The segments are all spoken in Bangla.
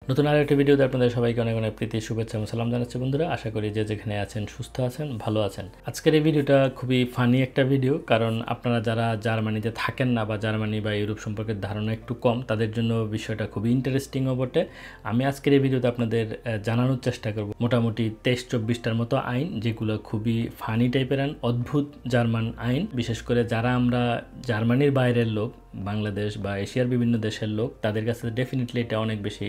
নতুন আরেকটা ভিডিওতে আপনাদের সবাইকে অনেক অনেক প্রীতি শুভেচ্ছা এবং সালাম জানাচ্ছি বন্ধুরা। আশা করি যে যেখানে আছেন সুস্থ আছেন, ভালো আছেন। আজকের এই ভিডিওটা খুবই ফানি একটা ভিডিও, কারণ আপনারা যারা জার্মানিতে থাকেন না বা জার্মানি বা ইউরোপ সম্পর্কে ধারণা একটু কম, তাদের জন্য বিষয়টা খুবই ইন্টারেস্টিংও বটে। আমি আজকের এই ভিডিওতে আপনাদের জানানোর চেষ্টা করব মোটামুটি 23-24টার মতো আইন, যেগুলো খুবই ফানি টাইপের আইন, অদ্ভুত জার্মান আইন। বিশেষ করে যারা আমরা জার্মানির বাইরের লোক, বাংলাদেশ বা এশিয়ার বিভিন্ন দেশের লোক, তাদের কাছে ডেফিনেটলি এটা অনেক বেশি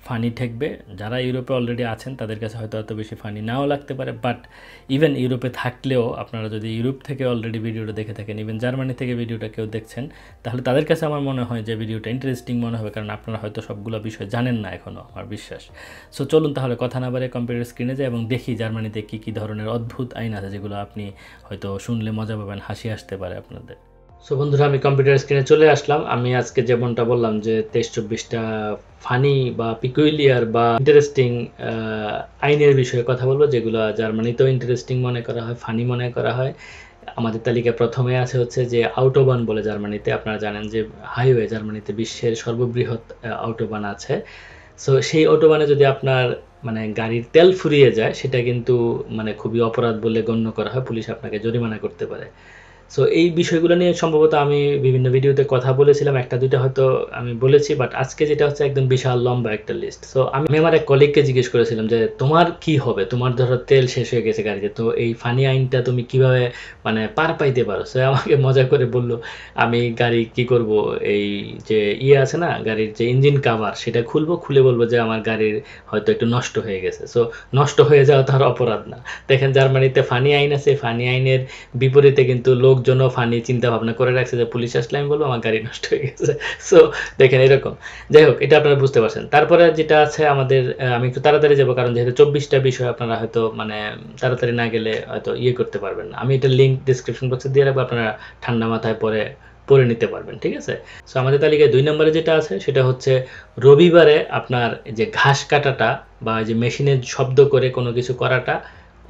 ফানি ঠেকবে। যারা ইউরোপে অলরেডি আছেন তাদের কাছে হয়তো অত বেশি ফানি নাও লাগতে পারে, বাট ইভেন ইউরোপে থাকলেও আপনারা যদি ইউরোপ থেকে অলরেডি ভিডিওটা দেখে থাকেন, ইভেন জার্মানি থেকে ভিডিওটা কেউ দেখছেন, তাহলে তাদের কাছে আমার মনে হয় যে ভিডিওটা ইন্টারেস্টিং মনে হবে, কারণ আপনারা হয়তো সবগুলো বিষয় জানেন না এখনও, আমার বিশ্বাস। সো চলুন তাহলে কথা না বাড়ে কম্পিউটার স্ক্রিনে যাই এবং দেখি জার্মানিতে কী কী ধরনের অদ্ভুত আইন আছে, যেগুলো আপনি হয়তো শুনলে মজা পাবেন, হাসি আসতে পারে আপনাদের। সো বন্ধুরা, আমি কম্পিউটার স্ক্রিনে চলে আসলাম। আমি আজকে যেমনটা বললাম যে 23-24টা ফানি বা পিকুইলিয়ার বা ইন্টারেস্টিং আইনের বিষয়ে কথা বলবো, যেগুলো জার্মানিতেও ইন্টারেস্টিং মনে করা হয়, ফানি মনে করা হয়। আমাদের তালিকায় প্রথমে আছে হচ্ছে যে আউটোবান বলে জার্মানিতে। আপনারা জানেন যে হাইওয়ে জার্মানিতে বিশ্বের সর্ববৃহৎ আউটোবান আছে। সো সেই অটোবানে যদি আপনার মানে গাড়ির তেল ফুরিয়ে যায়, সেটা কিন্তু মানে খুবই অপরাধ বলে গণ্য করা হয়, পুলিশ আপনাকে জরিমানা করতে পারে। সো এই বিষয়গুলো নিয়ে সম্ভবত আমি বিভিন্ন ভিডিওতে কথা বলেছিলাম, একটা দুইটা হয়তো আমি বলেছি, বাট আজকে যেটা হচ্ছে একদম বিশাল লম্বা একটা লিস্ট। সো আমি আমার এক কলিগকে জিজ্ঞেস করেছিলাম যে তোমার কি হবে, তোমার ধরো তেল শেষ হয়ে গেছে গাড়িতে, তো এই ফানি আইনটা তুমি কিভাবে মানে পার পাইতে পারো। সে আমাকে মজা করে বলল, আমি গাড়ি কি করব, এই যে আছে না গাড়ির যে ইঞ্জিন কাভার, সেটা খুলবো, খুলে বলবো যে আমার গাড়ির হয়তো একটু নষ্ট হয়ে গেছে। সো নষ্ট হয়ে যাওয়া তার অপরাধ না। দেখেন জার্মানিতে ফানি আইন আছে, ফানি আইনের বিপরীতে কিন্তু লোকজনও ফানি চিন্তা ভাবনা করে রাখছে যে পুলিশ আসলে আমি বলবো আমার গাড়ি নষ্ট হয়ে গেছে। সো দেখেন এরকম। যাই হোক, এটা আপনারা বুঝতে পারছেন। তারপরে যেটা আছে আমাদের, আমি একটু তাড়াতাড়ি যাবো, কারণ যেহেতু 24টা বিষয় আপনারা হয়তো মানে তাড়াতাড়ি না গেলে হয়তো করতে পারবেন না। আমি এটা লিঙ্ক ডিসক্রিপশন বক্সে দিয়ে রাখবো, আপনারা ঠান্ডা মাথায় পরে নিতে পারবেন, ঠিক আছে। সো আমাদের তালিকায় 2 নম্বরে যেটা আছে সেটা হচ্ছে রবিবারে আপনার যে ঘাস কাটাটা বা যে মেশিনের শব্দ করে কোনো কিছু করাটা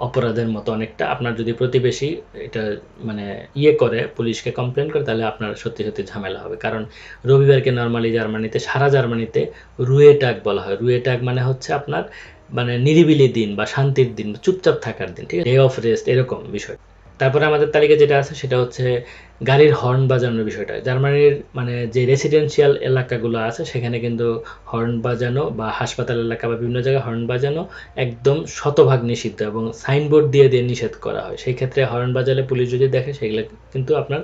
অপরাধের মতো অনেকটা। আপনার যদি প্রতিবেশী এটা মানে করে পুলিশকে কমপ্লেন করে, তাহলে আপনার সত্যি সত্যি ঝামেলা হবে। কারণ রবিবারকে নর্মালি জার্মানিতে, সারা জার্মানিতে রুয়েটাগ বলা হয়। রুয়েটাগ মানে হচ্ছে আপনার মানে নিরিবিলি দিন বা শান্তির দিন, চুপচাপ থাকার দিন, ঠিক আছে, ডে অফ রেস্ট, এরকম বিষয়। তারপরে আমাদের তালিকায় যেটা আছে সেটা হচ্ছে গাড়ির হর্ন বাজানোর বিষয়টা। জার্মানির মানে যে রেসিডেন্সিয়াল এলাকাগুলো আছে সেখানে কিন্তু হর্ন বাজানো বা হাসপাতাল এলাকা বা বিভিন্ন জায়গায় হর্ন বাজানো একদম শতভাগ নিষিদ্ধ এবং সাইনবোর্ড দিয়ে নিষেধ করা হয়। সেই ক্ষেত্রে হর্ন বাজালে পুলিশ যদি দেখে, সেগুলো কিন্তু আপনার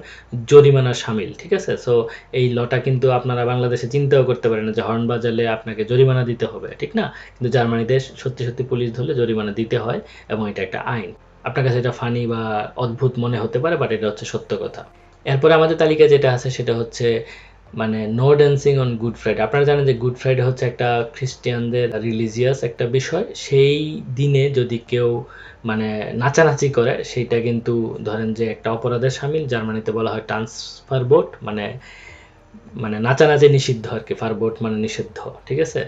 জরিমানা শামিল, ঠিক আছে। সো এই লটা কিন্তু আপনারা বাংলাদেশে চিন্তাও করতে পারেন না যে হর্ন বাজালে আপনাকে জরিমানা দিতে হবে, ঠিক না। কিন্তু জার্মানিতে সত্যি সত্যি পুলিশ ধরলে জরিমানা দিতে হয় এবং এটা একটা আইন। আপনার কাছে এটা ফানি বা অদ্ভুত মনে হতে পারে, বাট এটা হচ্ছে সত্য কথা। এরপরে আমাদের তালিকায় যেটা আছে সেটা হচ্ছে মানে no dancing on Good Friday. আপনারা জানেন যে গুড ফ্রাইডে হচ্ছে একটা খ্রিস্টানদের রিলিজিয়াস একটা বিষয়। সেই দিনে যদি কেউ মানে নাচানাচি করে, সেইটা কিন্তু ধরেন যে একটা অপরাধের শামিল। জার্মানিতে বলা হয় ট্রান্সফার বোট, মানে মানে নাচানাচি নিষিদ্ধ আর কি, ফারবোট মানে নিষিদ্ধ, ঠিক আছে।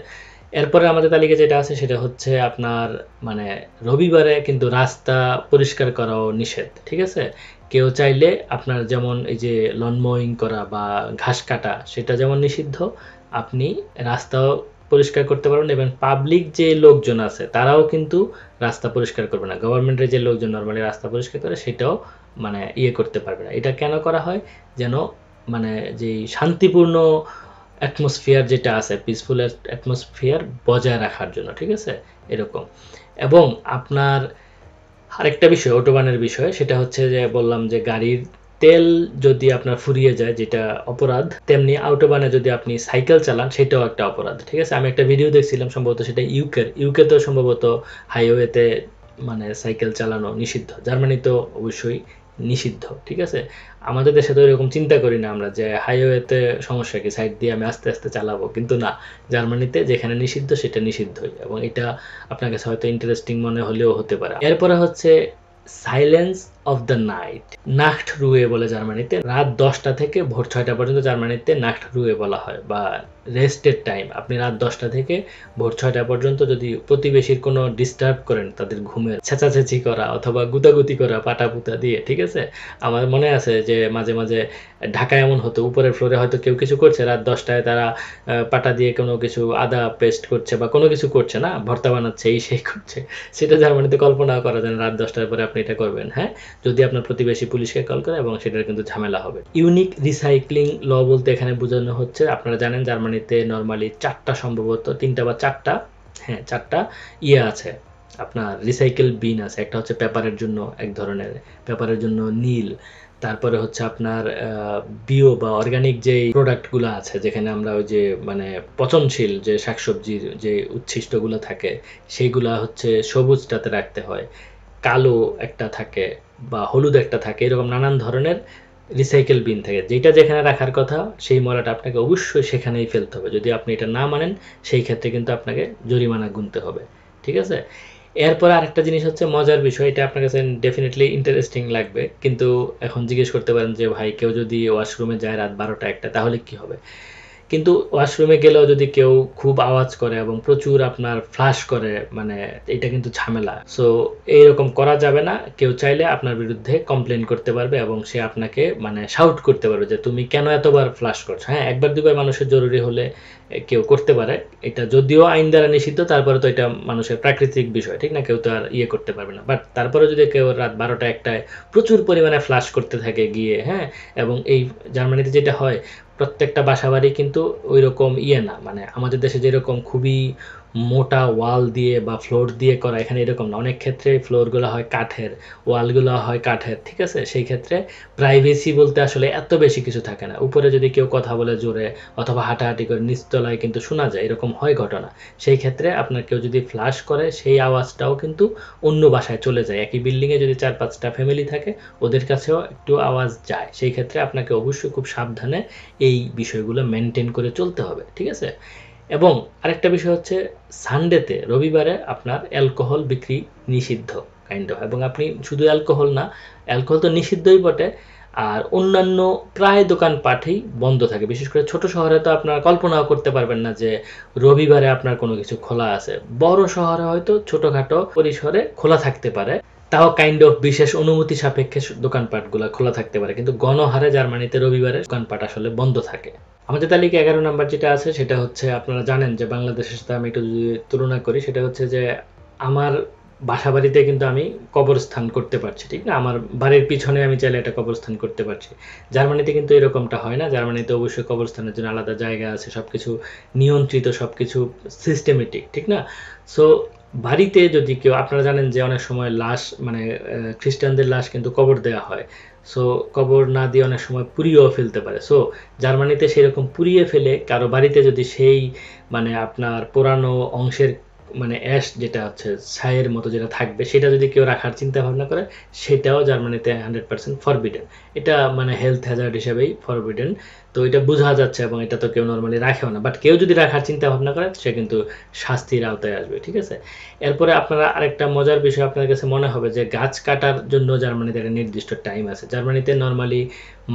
এরপরে আমাদের তালিকায় যেটা আছে সেটা হচ্ছে আপনার মানে রবিবারে কিন্তু রাস্তা পরিষ্কার করাও নিষেধ, ঠিক আছে। কেউ চাইলে আপনার যেমন এই যে লন মোয়িং করা বা ঘাস কাটা, সেটা যেমন নিষিদ্ধ, আপনি রাস্তাও পরিষ্কার করতে পারবেন এবং পাবলিক যে লোকজন আছে তারাও কিন্তু রাস্তা পরিষ্কার করবে না। গভর্নমেন্টের যে লোকজন নর্মালি রাস্তা পরিষ্কার করে, সেটাও মানে করতে পারবে না। এটা কেন করা হয়, যেন মানে যে শান্তিপূর্ণ অ্যাটমসফিয়ার যেটা আছে, পিসফুল অ্যাটমসফিয়ার বজায় রাখার জন্য, ঠিক আছে, এরকম। এবং আপনার আরেকটা বিষয় অটোবানের বিষয়, সেটা হচ্ছে যে বললাম যে গাড়ির তেল যদি আপনার ফুরিয়ে যায়, যেটা অপরাধ, তেমনি আউটোবানে যদি আপনি সাইকেল চালান, সেটাও একটা অপরাধ, ঠিক আছে। আমি একটা ভিডিও দেখছিলাম, সম্ভবত সেটা ইউকেতেও সম্ভবত হাইওয়েতে মানে সাইকেল চালানো নিষিদ্ধ। জার্মানিতেও অবশ্যই নিষিদ্ধ, ঠিক আছে। আমাদের দেশে তো এরকম চিন্তা করি না আমরা যে হাইওয়েতে সমস্যা কি, সাইড দিয়ে আমি আস্তে আস্তে চালাবো, কিন্তু না, জার্মানিতে যেখানে নিষিদ্ধ সেটা নিষিদ্ধই। এবং এটা আপনার কাছে হয়তো ইন্টারেস্টিং মনে হলেও হতে পারে। এরপরে হচ্ছে সাইলেন্স অফ দ্য নাইট, নাক্ট রুয়ে বলে জার্মানিতে। রাত 10টা থেকে ভোর 6টা পর্যন্ত জার্মানিতে নাক্ট রুয়ে বলা হয়, বা রেস্টের টাইম। আপনি রাত 10টা থেকে ভোর 6টা পর্যন্ত যদি প্রতিবেশীর কোনো ডিস্টার্ব করেন, তাদের ঘুমের ছেঁচাছেঁচি করা অথবা গুতাগুতি করা পাটা পুতা দিয়ে, ঠিক আছে? আমার মনে আছে যে মাঝে মাঝে ঢাকায় এমন হতো, উপরের ফ্লোরে হয়তো কেউ কিছু করছে, রাত 10টায় তারা পাটা দিয়ে কোনো কিছু আদা পেস্ট করছে বা কোনো কিছু করছে, না ভর্তা বানাচ্ছে, এই সেই করছে। সেটা জার্মানিতে কল্পনা করা যায় না, রাত 10টার পরে আপনি এটা করবেন, হ্যাঁ? যদি আপনার প্রতিবেশী পুলিশকে কল করে, এবং সেটার কিন্তু ঝামেলা হবে। ইউনিক রিসাইক্লিং ল বলতে এখানে বোঝানো হচ্ছে, আপনারা জানেন জার্মানিতে নর্মালি 4টা, সম্ভবত 3টা বা 4টা, হ্যাঁ 4টা ইয়ে আছে, আপনার রিসাইকেল বিন আছে। একটা হচ্ছে পেপারের জন্য, এক ধরনের পেপারের জন্য নীল। তারপরে হচ্ছে আপনার বিও বা অর্গানিক যে প্রোডাক্টগুলো আছে, যেখানে আমরা ওই যে মানে পচনশীল যে শাকসবজির যে উচ্ছিষ্টগুলো থাকে, সেইগুলা হচ্ছে সবুজটাতে রাখতে হয়, কালো একটা থাকে বা হলুদ একটা থাকে, এরকম নানান ধরনের রিসাইকেল বিন থাকে। যেটা যেখানে রাখার কথা সেই ময়লাটা আপনাকে অবশ্যই সেখানেই ফেলতে হবে। যদি আপনি এটা না মানেন, সেই ক্ষেত্রে কিন্তু আপনাকে জরিমানা গুনতে হবে, ঠিক আছে? এরপর আরেকটা জিনিস হচ্ছে মজার বিষয়, এটা আপনার কাছে ডেফিনেটলি ইন্টারেস্টিং লাগবে, কিন্তু এখন জিজ্ঞেস করতে পারেন যে ভাই, কেউ যদি ওয়াশরুমে যায় রাত 12টা 1টা, তাহলে কি হবে? কিন্তু ওয়াশরুমে গেলেও যদি কেউ খুব আওয়াজ করে এবং প্রচুর আপনার ফ্লাশ করে, মানে এটা কিন্তু ঝামেলা। সো এইরকম করা যাবে না। কেউ চাইলে আপনার বিরুদ্ধে কমপ্লেন করতে পারবে এবং সে আপনাকে মানে শাউট করতে পারবে যে তুমি কেন এতবার ফ্লাশ করছো। হ্যাঁ, একবার দুবার মানুষের জরুরি হলে কেউ করতে পারে, এটা যদিও আইন দ্বারা নিষিদ্ধ, তারপরে তো এটা মানুষের প্রাকৃতিক বিষয়, ঠিক না? কেউ তো আর ইয়ে করতে পারবে না। বাট তারপরে যদি কেউ রাত 12টা 1টায় প্রচুর পরিমাণে ফ্লাশ করতে থাকে গিয়ে, হ্যাঁ, এবং এই জার্মানিতে যেটা হয়, প্রত্যেকটা বাসাবাড়ি কিন্তু ওইরকম ইয়ে না, মানে আমাদের দেশে যেরকম খুবই মোটা ওয়াল দিয়ে বা ফ্লোর দিয়ে করা, এখানে এরকম না। অনেক ক্ষেত্রে ফ্লোরগুলো হয় কাঠের, ওয়ালগুলো হয় কাঠের, ঠিক আছে? সেই ক্ষেত্রে প্রাইভেসি বলতে আসলে এত বেশি কিছু থাকে না। উপরে যদি কেউ কথা বলে জোরে অথবা হাঁটাহাঁটি করে, নিচতলায় কিন্তু শোনা যায়, এরকম হয় ঘটনা। সেই ক্ষেত্রে আপনার কেউ যদি ফ্লাশ করে, সেই আওয়াজটাও কিন্তু অন্য বাসায় চলে যায়। একই বিল্ডিংয়ে যদি 4-5টা ফ্যামিলি থাকে, ওদের কাছেও একটু আওয়াজ যায়। সেই ক্ষেত্রে আপনাকে অবশ্যই খুব সাবধানে এই বিষয়গুলো মেনটেন করে চলতে হবে, ঠিক আছে? এবং আরেকটা বিষয় হচ্ছে, সানডেতে, রবিবারে আপনার অ্যালকোহল বিক্রি নিষিদ্ধ কাইন্ড অফ। এবং আপনি শুধু অ্যালকোহল না, অ্যালকোহল তো নিষিদ্ধই বটে, আর অন্যান্য প্রায় দোকানপাটই বন্ধ থাকে। বিশেষ করে ছোট শহরে তো আপনারা কল্পনাও করতে পারবেন না যে রবিবারে আপনার কোনো কিছু খোলা আছে। বড় শহরে হয়তো ছোটখাটো পরিসরে খোলা থাকতে পারে, তাও কাইন্ড অফ বিশেষ অনুমতি সাপেক্ষে দোকানপাটগুলো খোলা থাকতে পারে, কিন্তু গণহারে জার্মানিতে রবিবারে দোকানপাট আসলে বন্ধ থাকে। আমাদের তালিকা 11 নাম্বার যেটা আছে, সেটা হচ্ছে, আপনারা জানেন যে বাংলাদেশের সাথে আমি একটু যদি তুলনা করি, সেটা হচ্ছে যে আমার বাসা বাড়িতে কিন্তু আমি কবরস্থান করতে পারছি, ঠিক না? আমার বাড়ির পিছনে আমি চাইলে একটা কবরস্থান করতে পারছি। জার্মানিতে কিন্তু এরকমটা হয় না। জার্মানিতে অবশ্যই কবরস্থানের জন্য আলাদা জায়গা আছে, সবকিছু নিয়ন্ত্রিত, সবকিছু সিস্টেমেটিক, ঠিক না? সো বাড়িতে যদি কেউ, আপনারা জানেন যে অনেক সময় লাশ, মানে খ্রিস্টানদের লাশ কিন্তু কবর দেওয়া হয়। সো কবর না দিয়ে অনেক সময় পুড়িয়েও ফেলতে পারে। সো জার্মানিতে সেরকম পুড়িয়ে ফেলে কারো বাড়িতে যদি সেই মানে আপনার পুরানো অংশের মানে অ্যাশ যেটা হচ্ছে ছাইয়ের মতো যেটা থাকবে, সেটা যদি কেউ রাখার চিন্তা ভাবনা করে, সেটাও জার্মানিতে 100% ফরবিডেন। এটা মানে হেলথ হ্যাজার্ড হিসেবেই ফরবিডেন। তো এটা বোঝা যাচ্ছে, এবং এটা তো কেউ নর্মালি রাখেও না। বাট কেউ যদি রাখার চিন্তা ভাবনা করে, সে কিন্তু শাস্তির আওতায় আসবে, ঠিক আছে? এরপরে আপনারা আরেকটা মজার বিষয়, আপনার কাছে মনে হবে যে গাছ কাটার জন্য জার্মানিতে একটা নির্দিষ্ট টাইম আছে। জার্মানিতে নর্মালি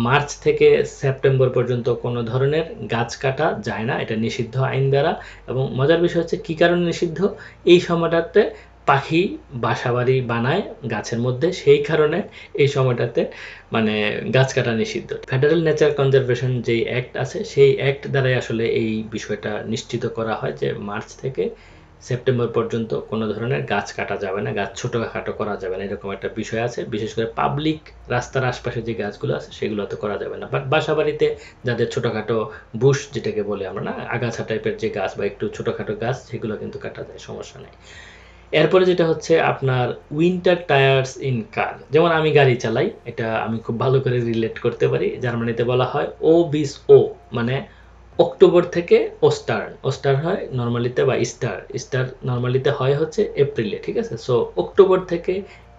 মার্চ থেকে সেপ্টেম্বর পর্যন্ত কোনো ধরনের গাছ কাটা যায় না, এটা নিষিদ্ধ আইন দ্বারা। এবং মজার বিষয় হচ্ছে কী কারণে নিষিদ্ধ, এই সময়টাতে পাখি বাসাবাড়ি বানায় গাছের মধ্যে, সেই কারণে এই সময়টাতে মানে গাছ কাটা নিষিদ্ধ। ফেডারেল নেচার কনজারভেশন যেই অ্যাক্ট আছে, সেই অ্যাক্ট দ্বারাই আসলে এই বিষয়টা নিশ্চিত করা হয় যে মার্চ থেকে সেপ্টেম্বর পর্যন্ত কোনো ধরনের গাছ কাটা যাবে না, গাছ ছোটোখাটো করা যাবে না, এরকম একটা বিষয় আছে। বিশেষ করে পাবলিক রাস্তার আশপাশে যে গাছগুলো আছে, সেগুলো তো করা যাবে না। বাট বাসা বাড়িতে যাদের ছোটোখাটো বুশ যেটাকে বলে আমরা, না আগাছা টাইপের যে গাছ বা একটু ছোটোখাটো গাছ, সেগুলো কিন্তু কাটা যায়, সমস্যা নেই। এরপরে যেটা হচ্ছে আপনার উইন্টার টায়ার্স ইন কার। যেমন আমি গাড়ি চালাই, এটা আমি খুব ভালো করে রিলেট করতে পারি। জার্মানিতে বলা হয় ও বিস ও, মানে অক্টোবর থেকে ওস্টার্ন। ওস্টার হয় নর্মালিতে, বা স্টার, স্টার নর্মালিতে হয় হচ্ছে এপ্রিলে, ঠিক আছে? সো অক্টোবর থেকে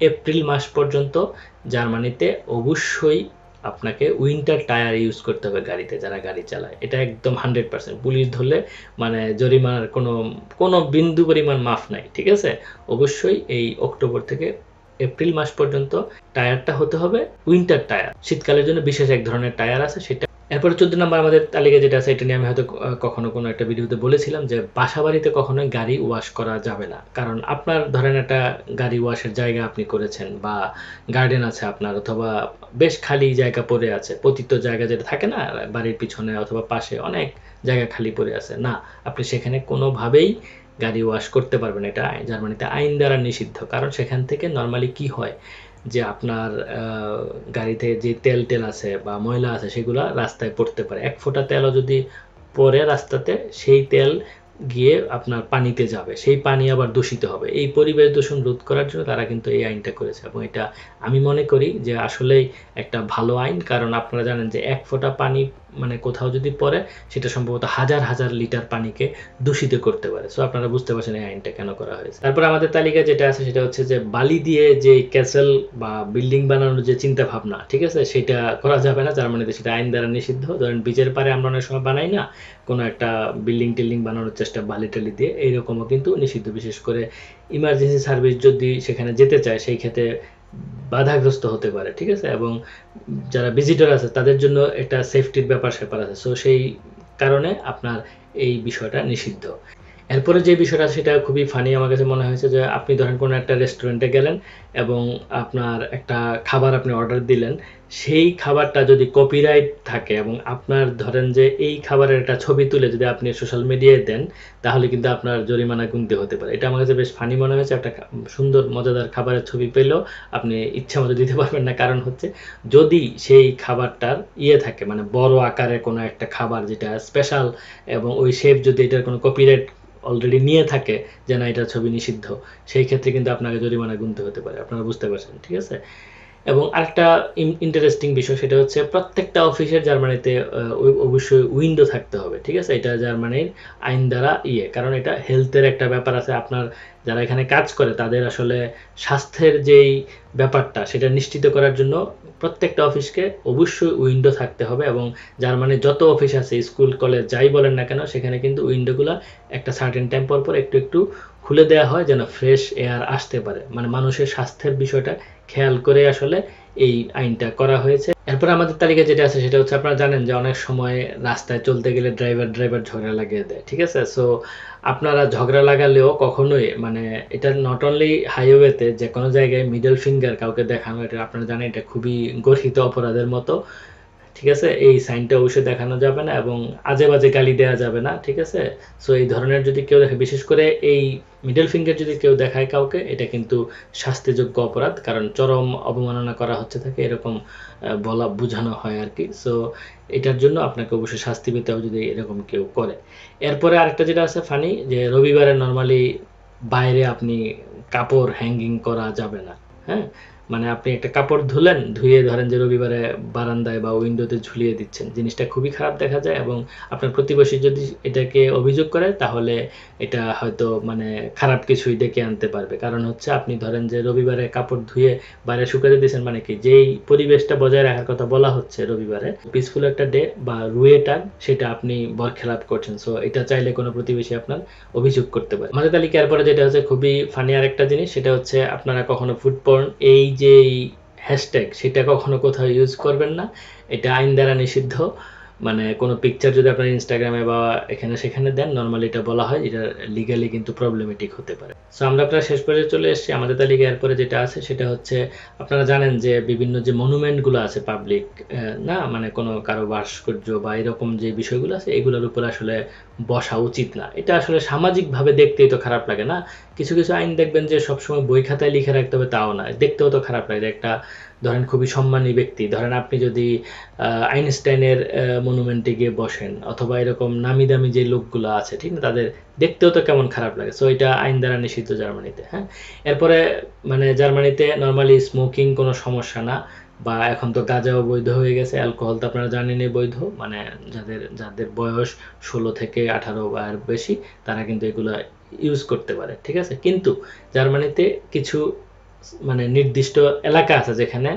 এপ্রিল মাস পর্যন্ত জার্মানিতে অবশ্যই আপনাকে উইন্টার টায়ার ইউজ করতে হবে গাড়িতে, যারা গাড়ি চালায়। এটা একদম 100%। পুলিশ ধরলে মানে জরিমানার কোনো কোনো বিন্দু পরিমাণ মাফ নাই, ঠিক আছে? অবশ্যই এই অক্টোবর থেকে এপ্রিল মাস পর্যন্ত টায়ারটা হতে হবে উইন্টার টায়ার। শীতকালের জন্য বিশেষ এক ধরনের টায়ার আছে সেটা। এরপরে 14 নম্বর আমাদের তালিকায় যেটা আছে, এটা নিয়ে আমি হয়তো কখনো কোনো একটা ভিডিওতে বলেছিলাম যে বাসাবাড়িতে কখনোই গাড়ি ওয়াশ করা যাবে না। কারণ আপনার ধরেন একটা গাড়ি ওয়াশের জায়গা আপনি করেছেন বা গার্ডেন আছে আপনার, অথবা বেশ খালি জায়গা পড়ে আছে, পতিত জায়গা যেটা থাকে না বাড়ির পিছনে অথবা পাশে অনেক জায়গা খালি পড়ে আছে, না আপনি সেখানে কোনোভাবেই গাড়ি ওয়াশ করতে পারবেন। এটা জার্মানিতে আইন দ্বারা নিষিদ্ধ। কারণ সেখান থেকে নর্মালি কি হয় যে আপনার গাড়িতে যে তেল আছে বা ময়লা আছে সেগুলো রাস্তায় পড়তে পারে। এক ফোঁটা তেলও যদি পড়ে রাস্তাতে, সেই তেল গিয়ে আপনার পানিতে যাবে, সেই পানি আবার দূষিত হবে। এই পরিবেশ দূষণ রোধ করার জন্য তারা কিন্তু এই আইনটা করেছে, এবং এটা আমি মনে করি যে আসলেই একটা ভালো আইন। কারণ আপনারা জানেন যে এক ফোঁটা পানি মানে কোথাও যদি পড়ে সেটা সম্ভবত হাজার হাজার লিটার পানিকে দূষিত করতে পারে। সো আপনারা বুঝতে পারছেন এই আইনটা কেন করা হয়েছে। তারপর আমাদের তালিকায় যেটা আছে সেটা হচ্ছে যে বালি দিয়ে যে ক্যাসেল বা বিল্ডিং বানানোর যে চিন্তা ভাবনা, ঠিক আছে, সেটা করা যাবে না জার্মানিতে, সেটা আইন দ্বারা নিষিদ্ধ। ধরেন বিচের পারে আমরা অনেক সময় বানাই না কোনো একটা বিল্ডিং টিল্ডিং বানানোর চেষ্টা বালি টালি দিয়ে, এইরকমও কিন্তু নিষিদ্ধ। বিশেষ করে ইমার্জেন্সি সার্ভিস যদি সেখানে যেতে চায় সেই ক্ষেত্রে বাধাগ্রস্ত হতে পারে, ঠিক আছে, এবং যারা ভিজিটর আছে তাদের জন্য একটা সেফটির ব্যাপার স্যাপার আছে। সো সেই কারণে আপনার এই বিষয়টা নিষিদ্ধ। এরপরে যে বিষয়টা সেটা খুবই ফানি আমার কাছে মনে হয়েছে, যে আপনি ধরেন কোনো একটা রেস্টুরেন্টে গেলেন এবং আপনার একটা খাবার আপনি অর্ডার দিলেন, সেই খাবারটা যদি কপিরাইট থাকে এবং আপনার ধরেন যে এই খাবারের একটা ছবি তুলে যদি আপনি সোশ্যাল মিডিয়ায় দেন, তাহলে কিন্তু আপনার জরিমানা গুনতে হতে পারে। এটা আমার কাছে বেশ ফানি মনে হয়েছে। একটা সুন্দর মজাদার খাবারের ছবি পেলেও আপনি ইচ্ছা মতো দিতে পারবেন না। কারণ হচ্ছে যদি সেই খাবারটার থাকে মানে বড় আকারে কোনো একটা খাবার যেটা স্পেশাল, এবং ওই শেফ যদি এটার কোনো কপিরাইট অলরেডি নিয়ে থাকে যে না এটার ছবি নিষিদ্ধ, সেই ক্ষেত্রে কিন্তু আপনাকে জরিমানা গুনতে হতে পারে। আপনারা বুঝতে পারছেন, ঠিক আছে। এবং আরেকটা ইন্টারেস্টিং বিষয় সেটা হচ্ছে প্রত্যেকটা অফিসের জার্মানিতে অবশ্যই উইন্ডো থাকতে হবে, ঠিক আছে। এটা জার্মানির আইন দ্বারা কারণ এটা হেলথের একটা ব্যাপার আছে। আপনার যারা এখানে কাজ করে তাদের আসলে স্বাস্থ্যের যেই ব্যাপারটা সেটা নিশ্চিত করার জন্য প্রত্যেকটা অফিসকে অবশ্যই উইন্ডো থাকতে হবে। এবং জার্মানির যত অফিস আছে, স্কুল কলেজ যাই বলেন না কেন, সেখানে কিন্তু উইন্ডোগুলো একটা সার্টেন টাইম পর পর একটু একটু খুলে দেওয়া হয় যেন ফ্রেশ এয়ার আসতে পারে। মানে মানুষের স্বাস্থ্যের বিষয়টা খেয়াল করে আসলে এই আইনটা করা হয়েছে। এরপর আমাদের তালিকায় যেটা আছে সেটা হচ্ছে, আপনারা জানেন যে অনেক সময় রাস্তায় চলতে গেলে ড্রাইভার ঝগড়া লাগিয়ে দেয়, ঠিক আছে। সো আপনারা ঝগড়া লাগালেও কখনোই মানে এটা নট অনলি হাইওয়েতে, যে কোনো জায়গায় মিডল ফিঙ্গার কাউকে দেখানো, এটা আপনারা জানেন এটা খুবই গর্হিত অপরাধের মতো, ঠিক আছে। এই সাইনটা অবশ্যই দেখানো যাবে না এবং আজে বাজে গালি দেওয়া যাবে না, ঠিক আছে। সো এই ধরনের যদি কেউ দেখে, বিশেষ করে এই মিডল ফিঙ্গার যদি কেউ দেখায় কাউকে, এটা কিন্তু শাস্তিযোগ্য অপরাধ। কারণ চরম অবমাননা করা হচ্ছে তাকে, এরকম বলা বোঝানো হয় আর কি। সো এটার জন্য আপনাকে অবশ্যই শাস্তি পেতে হবে যদি এরকম কেউ করে। এরপরে আরেকটা যেটা আছে ফানি, যে রবিবারে নর্মালি বাইরে আপনি কাপড় হ্যাঙ্গিং করা যাবে না। হ্যাঁ, মানে আপনি একটা কাপড় ধুয়ে ধরেন যে রবিবারে বারান্দায় বা উইন্ডোতে ঝুলিয়ে দিচ্ছেন, জিনিসটা খুবই খারাপ দেখা যায়। এবং আপনার প্রতিবেশী যদি এটাকে অভিযোগ করে, তাহলে এটা হয়তো মানে খারাপ কিছুই ডেকে আনতে পারবে। কারণ হচ্ছে আপনি ধরেন যে রবিবারে কাপড় ধুয়ে বাইরে শুকাতে দিয়েছেন, মানে কি যেই পরিবেশটা বজায় রাখার কথা বলা হচ্ছে রবিবারে, পিসফুল একটা ডে বা রুয়েটার, সেটা আপনি বরখেলাপ করছেন। সো এটা চাইলে কোনো প্রতিবেশী আপনার অভিযোগ করতে পারে। আমাদের তালিকার পরে যেটা হচ্ছে খুবই ফানি আর একটা জিনিস, সেটা হচ্ছে আপনারা কখনো ফুড পর্ন এই যে হ্যাশট্যাগ সেটা কখনো কোথাও ইউজ করবেন না। এটা আইন দ্বারা নিষিদ্ধ। মানে কোনো পিকচার যদি আপনার ইনস্টাগ্রামে বা এখানে সেখানে দেন, নর্মালি এটা বলা হয় এটা লিগালি কিন্তু প্রবলেমেটিক হতে পারে। সো আমরা আপনার শেষ পর্যায়ে চলে এসেছি। আমাদের তালিকায় এরপরে যেটা আছে সেটা হচ্ছে, আপনারা জানেন যে বিভিন্ন যে মনুমেন্টগুলো আছে পাবলিক, না মানে কোনো কারো ভাস্কর্য বা এরকম যে বিষয়গুলো আছে, এগুলোর উপর আসলে বসা উচিত না। এটা আসলে সামাজিকভাবে দেখতেই তো খারাপ লাগে না। কিছু কিছু আইন দেখবেন যে সবসময় বই খাতায় লিখে রাখতে হবে, তাও না, দেখতেও তো খারাপ লাগে। একটা ধরেন খুবই সম্মানী ব্যক্তি, ধরেন আপনি যদি আইনস্টাইনের মনুমেন্টে গিয়ে বসেন, অথবা এরকম নামি দামি যে লোকগুলো আছে, ঠিক না, তাদের দেখতেও তো কেমন খারাপ লাগে। সো এটা আইন দ্বারা নিষিদ্ধ জার্মানিতে। হ্যাঁ, এরপরে মানে জার্মানিতে নর্মালি স্মোকিং কোনো সমস্যা না, বা এখন তো গাঁজাও বৈধ হয়ে গেছে। অ্যালকোহল তো আপনারা জানেনই বৈধ, মানে যাদের বয়স 16 থেকে 18 বা এর বেশি, তারা কিন্তু এগুলো ইউজ করতে পারে, ঠিক আছে। কিন্তু জার্মানিতে কিছু মানে নির্দিষ্ট এলাকা আছে যেখানে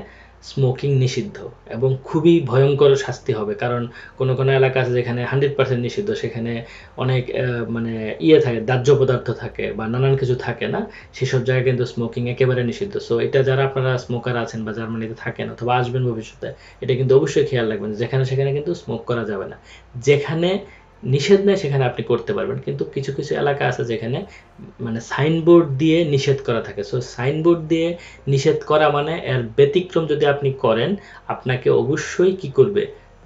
স্মোকিং নিষিদ্ধ এবং খুবই ভয়ঙ্কর শাস্তি হবে। কারণ কোনো কোনো এলাকা আছে যেখানে 100% নিষিদ্ধ, সেখানে অনেক মানে থাকে, দাহ্য পদার্থ থাকে বা নানান কিছু থাকে না, সেসব জায়গায় কিন্তু স্মোকিং একেবারে নিষিদ্ধ। সো এটা যারা আপনারা স্মোকার আছেন বা জার্মানিতে থাকেন অথবা আসবেন ভবিষ্যতে, এটা কিন্তু অবশ্যই খেয়াল রাখবেন, যেখানে সেখানে কিন্তু স্মোক করা যাবে না। যেখানে নিষেধ নেই সেখানে আপনি করতে পারবেন, কিন্তু কিছু কিছু এলাকা আছে যেখানে মানে সাইনবোর্ড দিয়ে নিষেধ করা থাকে। সো সাইনবোর্ড দিয়ে নিষেধ করা মানে এর ব্যতিক্রম যদি আপনি করেন, আপনাকে অবশ্যই কি করবে,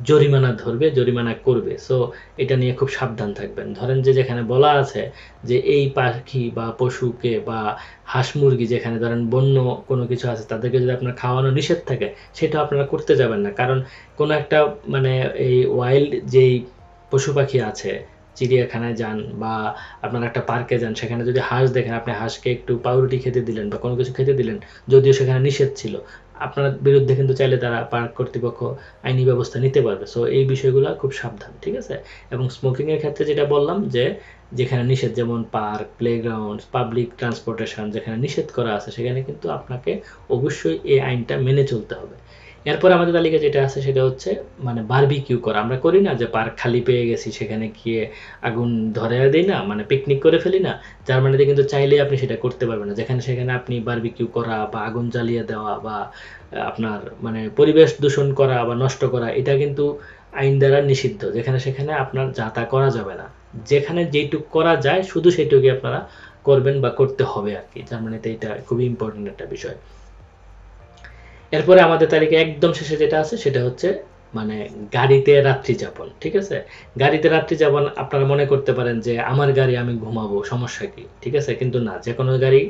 জরিমানা ধরবে, জরিমানা করবে। সো এটা নিয়ে খুব সাবধান থাকবেন। ধরেন যে যেখানে বলা আছে যে এই পাখি বা পশুকে বা হাঁস মুরগি, যেখানে ধরেন বন্য কোনো কিছু আছে, তাদেরকে যদি আপনার খাওয়ানো নিষেধ থাকে, সেটা আপনারা করতে যাবেন না। কারণ কোনো একটা মানে এই ওয়াইল্ড যেই পশু পাখি আছে, চিড়িয়াখানায় যান বা আপনারা একটা পার্কে যান, সেখানে যদি হাঁস দেখেন, আপনি হাঁসকে একটু পাউরুটি খেতে দিলেন বা কোনো কিছু খেতে দিলেন, যদিও সেখানে নিষেধ ছিল, আপনার বিরুদ্ধে কিন্তু চাইলে তারা পার্ক কর্তৃপক্ষ আইনি ব্যবস্থা নিতে পারবে। সো এই বিষয়গুলো খুব সাবধান, ঠিক আছে? এবং স্মোকিংয়ের ক্ষেত্রে যেটা বললাম যে যেখানে নিষেধ, যেমন পার্ক, প্লেগ্রাউন্ড, পাবলিক ট্রান্সপোর্টেশন যেখানে নিষেধ করা আছে, সেখানে কিন্তু আপনাকে অবশ্যই এই আইনটা মেনে চলতে হবে। এরপরে আমাদের তালিকা যেটা আছে সেটা হচ্ছে মানে বারবিকিউ করা। আমরা করি না যে পার্ক খালি পেয়ে গেছি সেখানে গিয়ে আগুন ধরে দেই না, মানে পিকনিক করে ফেলি না? জার্মানিতে কিন্তু চাইলেই আপনি সেটা করতে পারবেন না। যেখানে সেখানে আপনি বারবিকিউ করা বা আগুন জ্বালিয়ে দেওয়া বা আপনার মানে পরিবেশ দূষণ করা বা নষ্ট করা, এটা কিন্তু আইন দ্বারা নিষিদ্ধ। যেখানে সেখানে আপনার যা তা করা যাবে না। যেখানে যেইটুক করা যায় শুধু সেইটুকুই আপনারা করবেন বা করতে হবে আরকি। জার্মানিতে এটা খুবই ইম্পর্টেন্ট একটা বিষয়। এরপরে আমাদের তালিকায় একদম শেষে যেটা আছে সেটা হচ্ছে মানে গাড়িতে রাত্রি যাপন, ঠিক আছে? গাড়িতে রাত্রি যাপন আপনারা মনে করতে পারেন যে আমার গাড়ি আমি ঘুমাবো, সমস্যা কি? ঠিক আছে? কিন্তু না, যেকোনো গাড়ি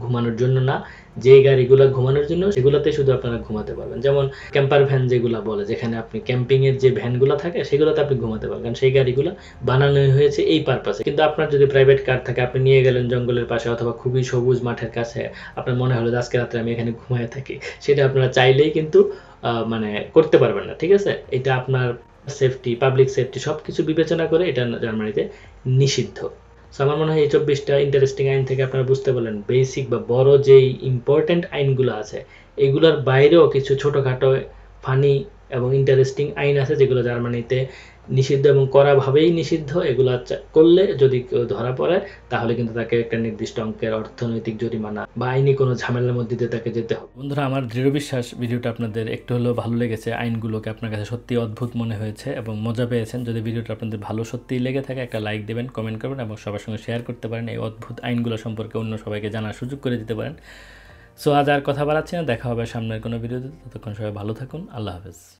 ঘুমানোর জন্য না। যেই গাড়িগুলা ঘুমানোর জন্য সেগুলোতে শুধু আপনারা ঘুমাতে পারবেন। যেমন ক্যাম্পার ভ্যান যেগুলা বলে, যেখানে আপনি ক্যাম্পিং এর যে ভ্যানগুলা থাকে সেগুলোতে আপনি ঘুমাতে পারবেন। কারণ সেই গাড়িগুলা বানানোই হয়েছে এই পারপাসে। কিন্তু আপনার যদি প্রাইভেট কার থাকে, আপনি নিয়ে গেলেন জঙ্গলের পাশে অথবা খুবই সবুজ মাঠের কাছে, আপনার মনে হলো যে আজকে রাত্রে আমি এখানে ঘুমায়ে থাকি, সেটা আপনারা চাইলেই কিন্তু মানে করতে পারবেন না, ঠিক আছে? এটা আপনার সেফটি, পাবলিক সেফটি সবকিছু বিবেচনা করে এটা জার্মানিতে নিষিদ্ধ। সো আমার মনে হয় এই 24টা ইন্টারেস্টিং আইন থেকে আপনারা বুঝতে পারলেন বেসিক বা বড় যেই ইম্পর্টেন্ট আইনগুলো আছে, এগুলোর বাইরেও কিছু ছোটখাটো ফানি এবং ইন্টারেস্টিং আইন আছে যেগুলো জার্মানিতে নিষিদ্ধ এবং কড়াভাবেই নিষিদ্ধ। এগুলা করলে যদি কেউ ধরা পড়ে, তাহলে কিন্তু তাকে একটা নির্দিষ্ট অঙ্কের অর্থনৈতিক জরিমানা বা আইনি কোনো ঝামেলার মধ্যে দিয়ে তাকে যেতে হবে। বন্ধুরা, আমার দৃঢ় বিশ্বাস ভিডিওটা আপনাদের একটু হলেও ভালো লেগেছে। আইনগুলোকে আপনার কাছে সত্যিই অদ্ভুত মনে হয়েছে এবং মজা পেয়েছেন। যদি ভিডিওটা আপনাদের ভালো সত্যিই লেগে থাকে, একটা লাইক দেবেন, কমেন্ট করবেন এবং সবার সঙ্গে শেয়ার করতে পারেন। এই অদ্ভুত আইনগুলো সম্পর্কে অন্য সবাইকে জানার সুযোগ করে দিতে পারেন। সো আজ আর কথা বাড়াচ্ছি না, দেখা হবে সামনের কোনো ভিডিওতে। ততক্ষণ সবাই ভালো থাকুন। আল্লাহ হাফেজ।